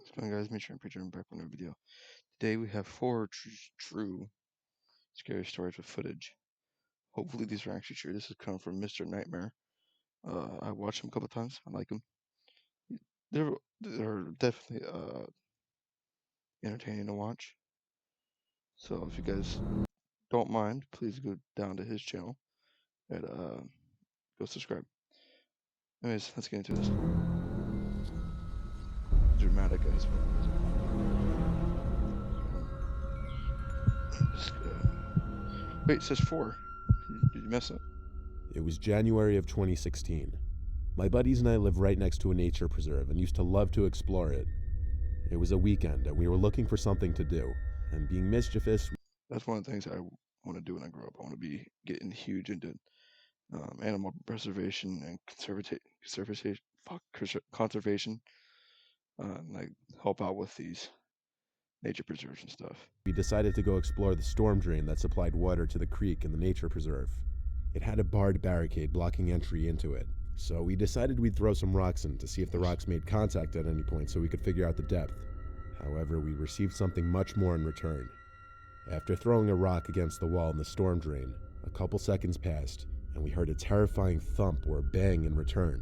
What's going on, guys? Me, Trent Preacher, and back with another video. Today we have four true scary stories with footage. Hopefully these are actually true. This is coming from Mr. Nightmare. I watched him a couple times. I like him. They're definitely entertaining to watch. So if you guys don't mind, please go down to his channel and go subscribe. Anyways, let's get into this. Dramatic as Wait, it says 4. Did you mess up? It was January of 2016. My buddies and I live right next to a nature preserve and used to love to explore it. It was a weekend and we were looking for something to do, and being mischievous. That's one of the things I want to do when I grow up. I want to be getting huge into animal preservation and conservation, and like help out with these nature preserves and stuff. We decided to go explore the storm drain that supplied water to the creek in the nature preserve. It had a barred barricade blocking entry into it, so we decided we'd throw some rocks in to see if the rocks made contact at any point so we could figure out the depth. However, we received something much more in return. After throwing a rock against the wall in the storm drain, a couple seconds passed, and we heard a terrifying thump or bang in return.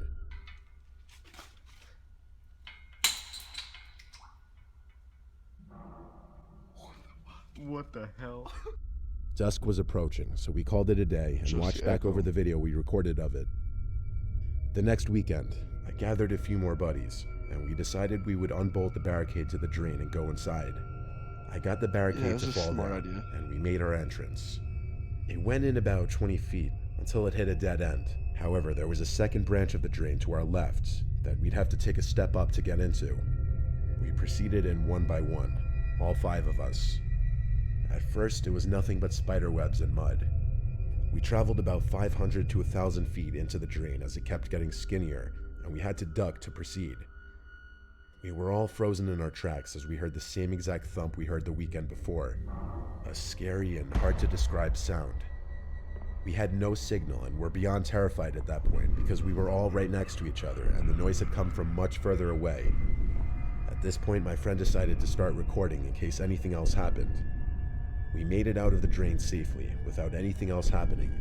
What the hell? Dusk was approaching, so we called it a day and watched back over the video we recorded of it. The next weekend, I gathered a few more buddies, and we decided we would unbolt the barricade to the drain and go inside. I got the barricade to fall down, and we made our entrance. It went in about 20 feet until it hit a dead end. However, there was a second branch of the drain to our left that we'd have to take a step up to get into. We proceeded in one by one, all 5 of us. At first, it was nothing but spider webs and mud. We traveled about 500 to 1,000 feet into the drain as it kept getting skinnier, and we had to duck to proceed. We were all frozen in our tracks as we heard the same exact thump we heard the weekend before. A scary and hard to describe sound. We had no signal and were beyond terrified at that point because we were all right next to each other and the noise had come from much further away. At this point, my friend decided to start recording in case anything else happened. We made it out of the drain safely, without anything else happening.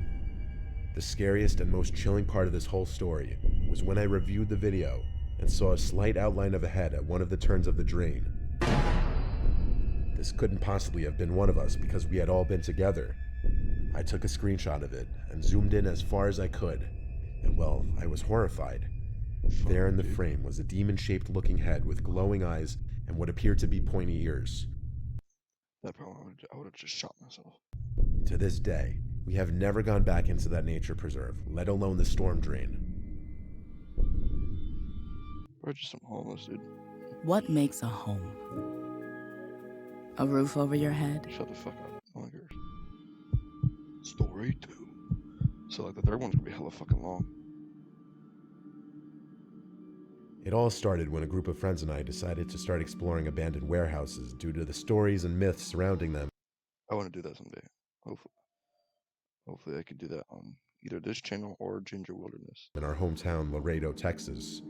The scariest and most chilling part of this whole story was when I reviewed the video and saw a slight outline of a head at one of the turns of the drain. This couldn't possibly have been one of us because we had all been together. I took a screenshot of it and zoomed in as far as I could, and well, I was horrified. There in the frame was a demon-shaped looking head with glowing eyes and what appeared to be pointy ears. That problem, I would have just shot myself. To this day, we have never gone back into that nature preserve, let alone the storm drain. Or just some homeless dude. What makes a home? A roof over your head? Shut the fuck up. No one cares. Story 2. So like the third one's gonna be hella fucking long. It all started when a group of friends and I decided to start exploring abandoned warehouses due to the stories and myths surrounding them. I want to do that someday. Hopefully I could do that on either this channel or Ginger Wilderness. In our hometown, Laredo, Texas.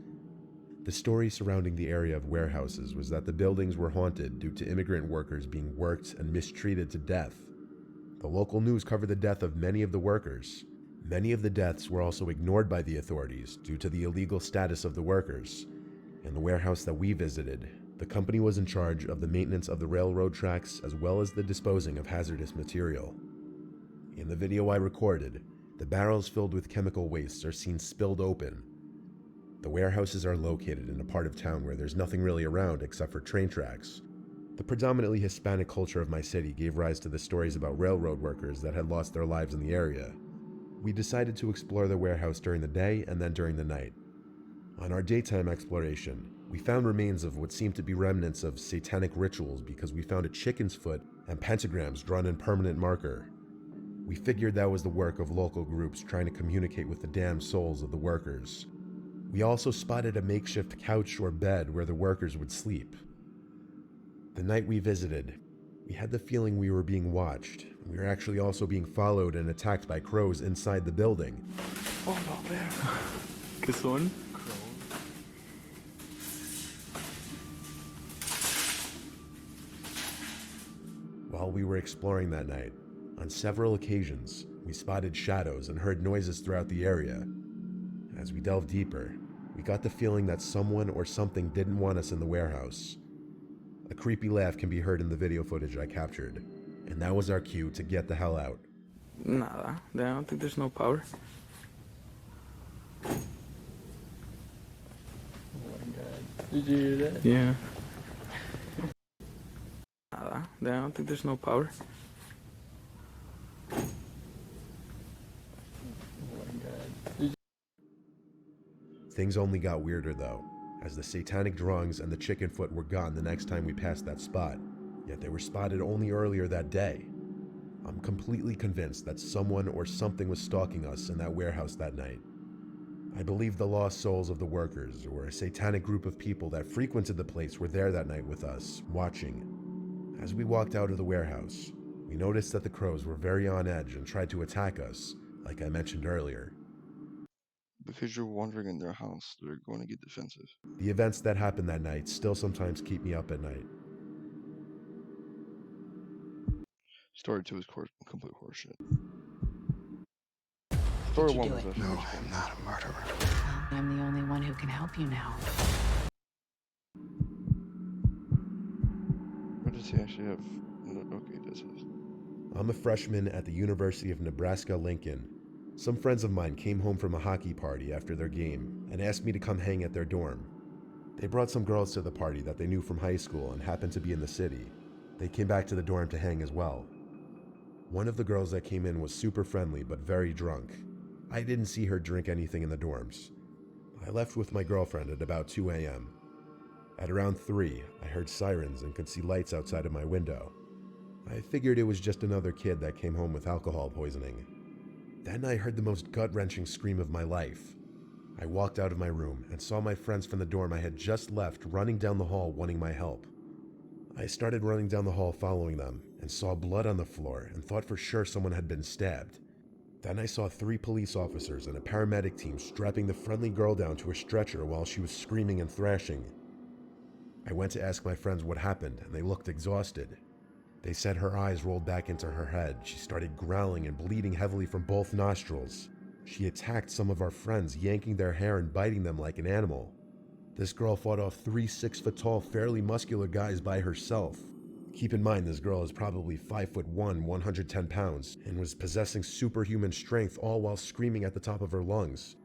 The story surrounding the area of warehouses was that the buildings were haunted due to immigrant workers being worked and mistreated to death. The local news covered the death of many of the workers. Many of the deaths were also ignored by the authorities due to the illegal status of the workers. In the warehouse that we visited, the company was in charge of the maintenance of the railroad tracks as well as the disposing of hazardous material. In the video I recorded, the barrels filled with chemical wastes are seen spilled open. The warehouses are located in a part of town where there's nothing really around except for train tracks. The predominantly Hispanic culture of my city gave rise to the stories about railroad workers that had lost their lives in the area. We decided to explore the warehouse during the day and then during the night. On our daytime exploration, we found remains of what seemed to be remnants of satanic rituals because we found a chicken's foot and pentagrams drawn in permanent marker. We figured that was the work of local groups trying to communicate with the damned souls of the workers. We also spotted a makeshift couch or bed where the workers would sleep. The night we visited, we had the feeling we were being watched. We were actually also being followed and attacked by crows inside the building. Oh no, man. ¿Qué son? While we were exploring that night, on several occasions, we spotted shadows and heard noises throughout the area. As we delved deeper, we got the feeling that someone or something didn't want us in the warehouse. A creepy laugh can be heard in the video footage I captured, and that was our cue to get the hell out. Nada. I don't think there's no power. Oh my god. Did you hear that? Yeah. Nada. I don't think there's no power. Oh my god. Things only got weirder though, as the satanic drawings and the chicken foot were gone the next time we passed that spot, yet they were spotted only earlier that day. I'm completely convinced that someone or something was stalking us in that warehouse that night. I believe the lost souls of the workers, or a satanic group of people that frequented the place, were there that night with us, watching. As we walked out of the warehouse, we noticed that the crows were very on edge and tried to attack us, like I mentioned earlier. Because you're wandering in their house, they're going to get defensive. The events that happened that night still sometimes keep me up at night. Story 2 is complete horseshit. Did Story you 1 do was it? actually No, much I'm fun. not a murderer. Well, I'm the only one who can help you now. What does he actually have? Okay, this is. I'm a freshman at the University of Nebraska-Lincoln. Some friends of mine came home from a hockey party after their game and asked me to come hang at their dorm. They brought some girls to the party that they knew from high school and happened to be in the city. They came back to the dorm to hang as well. One of the girls that came in was super friendly but very drunk. I didn't see her drink anything in the dorms. I left with my girlfriend at about 2 a.m. At around 3, I heard sirens and could see lights outside of my window. I figured it was just another kid that came home with alcohol poisoning. Then I heard the most gut-wrenching scream of my life. I walked out of my room and saw my friends from the dorm I had just left running down the hall wanting my help. I started running down the hall following them and saw blood on the floor and thought for sure someone had been stabbed. Then I saw 3 police officers and a paramedic team strapping the friendly girl down to a stretcher while she was screaming and thrashing. I went to ask my friends what happened and they looked exhausted. They said her eyes rolled back into her head. She started growling and bleeding heavily from both nostrils. She attacked some of our friends, yanking their hair and biting them like an animal. This girl fought off 3 6-foot-tall, fairly muscular guys by herself. Keep in mind, this girl is probably 5'1", 110 pounds, and was possessing superhuman strength, all while screaming at the top of her lungs.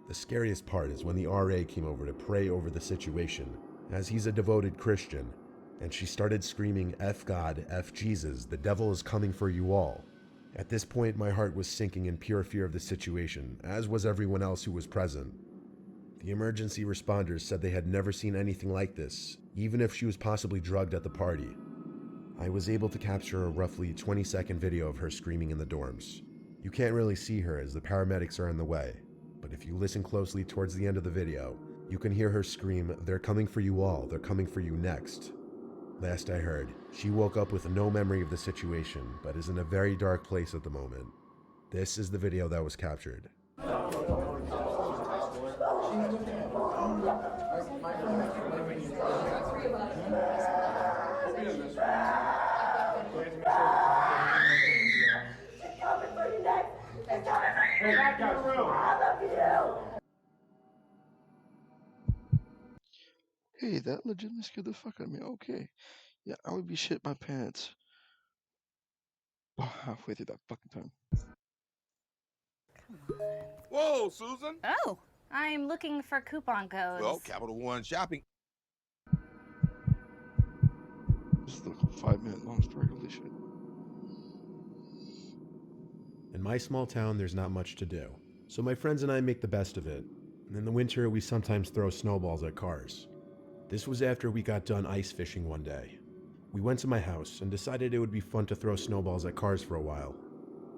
The scariest part is when the RA came over to pray over the situation, as he's a devoted Christian, and she started screaming, "F God, F Jesus, the devil is coming for you all." At this point, my heart was sinking in pure fear of the situation, as was everyone else who was present. The emergency responders said they had never seen anything like this, even if she was possibly drugged at the party. I was able to capture a roughly 20-second video of her screaming in the dorms. You can't really see her as the paramedics are in the way, but if you listen closely towards the end of the video, you can hear her scream, "They're coming for you all, they're coming for you next." Last I heard, she woke up with no memory of the situation, but is in a very dark place at the moment. This is the video that was captured. Hey, that legitimately scared the fuck out of me. Okay. Yeah, I would be shit my pants halfway through that fucking time. Whoa, Susan. Oh, I'm looking for coupon codes. Well, Capital One Shopping. This is like a 5-minute long story. Holy shit. In my small town, there's not much to do, so my friends and I make the best of it. And in the winter, we sometimes throw snowballs at cars. This was after we got done ice fishing one day. We went to my house and decided it would be fun to throw snowballs at cars for a while.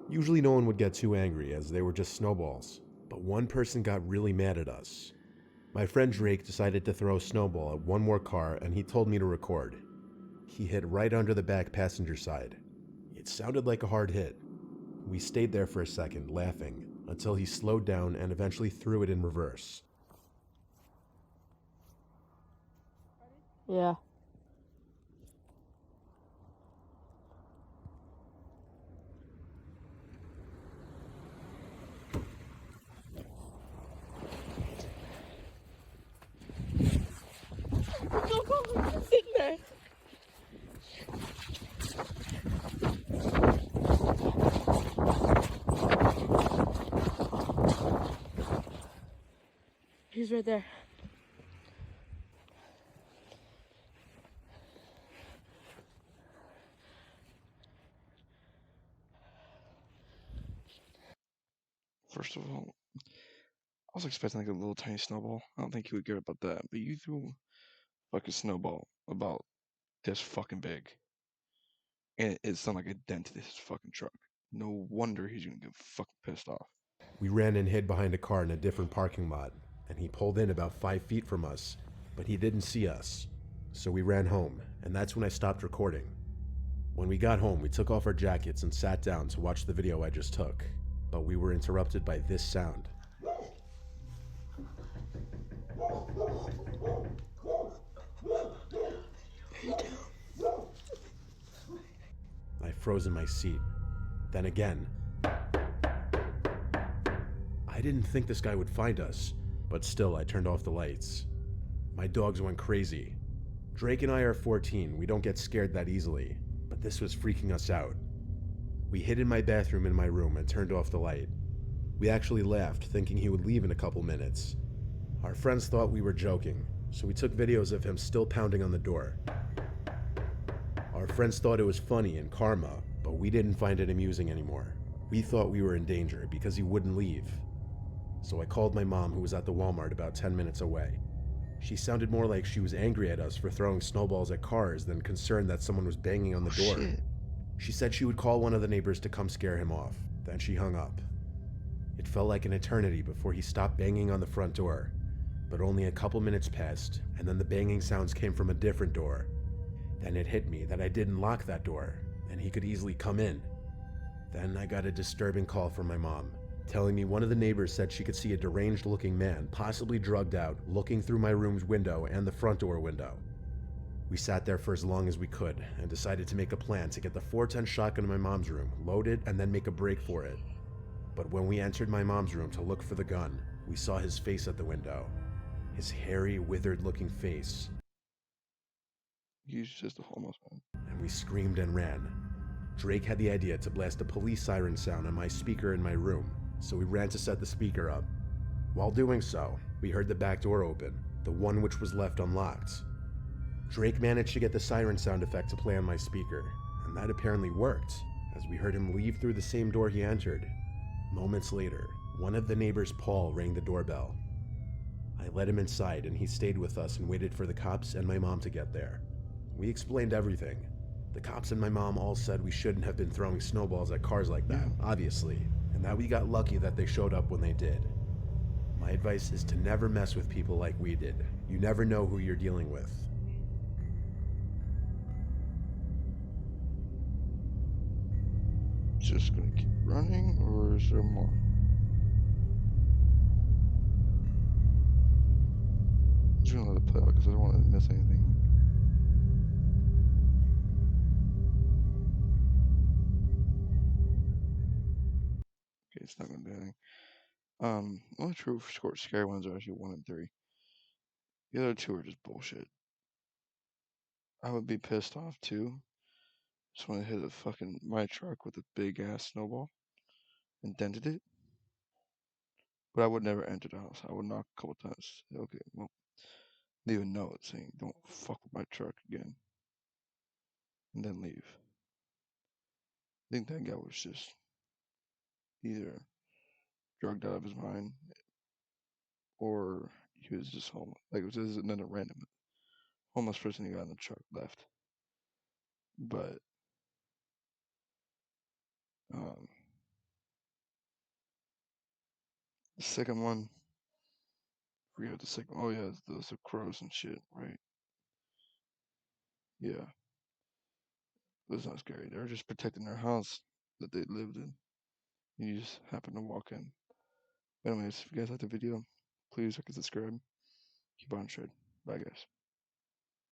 Usually no one would get too angry as they were just snowballs, but one person got really mad at us. My friend Drake decided to throw a snowball at one more car and he told me to record. He hit right under the back passenger side. It sounded like a hard hit. We stayed there for a second, laughing, until he slowed down and eventually threw it in reverse. Yeah. He's right there. First of all, I was expecting like a little tiny snowball. I don't think he would care about that. But you threw like a snowball about this fucking big. And it's not like a dent to this fucking truck. No wonder he's gonna get fucking pissed off. We ran and hid behind a car in a different parking lot, and he pulled in about 5 feet from us, but he didn't see us. So we ran home, and that's when I stopped recording. When we got home, we took off our jackets and sat down to watch the video I just took, but we were interrupted by this sound. I froze in my seat. Then again. I didn't think this guy would find us, but still I turned off the lights. My dogs went crazy. Drake and I are 14, we don't get scared that easily, but this was freaking us out. We hid in my bathroom in my room and turned off the light. We actually laughed, thinking he would leave in a couple minutes. Our friends thought we were joking, so we took videos of him still pounding on the door. Our friends thought it was funny and karma, but we didn't find it amusing anymore. We thought we were in danger because he wouldn't leave. So I called my mom, who was at the Walmart about 10 minutes away. She sounded more like she was angry at us for throwing snowballs at cars than concerned that someone was banging on the door. Shit. She said she would call one of the neighbors to come scare him off. Then she hung up. It felt like an eternity before he stopped banging on the front door, but only a couple minutes passed, and then the banging sounds came from a different door. Then it hit me that I didn't lock that door, and he could easily come in. Then I got a disturbing call from my mom, telling me one of the neighbors said she could see a deranged-looking man, possibly drugged out, looking through my room's window and the front door window. We sat there for as long as we could, and decided to make a plan to get the 410 shotgun in my mom's room, load it, and then make a break for it. But when we entered my mom's room to look for the gun, we saw his face at the window. His hairy, withered-looking face. He's just a homeless man. And we screamed and ran. Drake had the idea to blast a police siren sound on my speaker in my room, so we ran to set the speaker up. While doing so, we heard the back door open, the one which was left unlocked. Drake managed to get the siren sound effect to play on my speaker, and that apparently worked, as we heard him leave through the same door he entered. Moments later, one of the neighbors, Paul, rang the doorbell. I let him inside, and he stayed with us and waited for the cops and my mom to get there. We explained everything. The cops and my mom all said we shouldn't have been throwing snowballs at cars like that, obviously, and that we got lucky that they showed up when they did. My advice is to never mess with people like we did. You never know who you're dealing with. Just gonna keep running, or is there more? I'm just gonna let it play out because I don't want to miss anything. Okay, it's not gonna do anything. Only true short scary ones are actually 1 and 3. The other 2 are just bullshit. I would be pissed off too. Just when I hit my truck with a big ass snowball and dented it. But I would never enter the house. I would knock a couple times. Say, okay, well, leave a note saying don't fuck with my truck again. And then leave. I think that guy was just either drugged out of his mind or he was just homeless. Like, it was another random homeless person who got in the truck left. But the second one, forget the second. Oh yeah, those are crows and shit, right? Yeah, it was not scary. They were just protecting their house that they lived in. You just happen to walk in. But anyways, if you guys like the video, please like and subscribe. Keep on shred. Bye guys.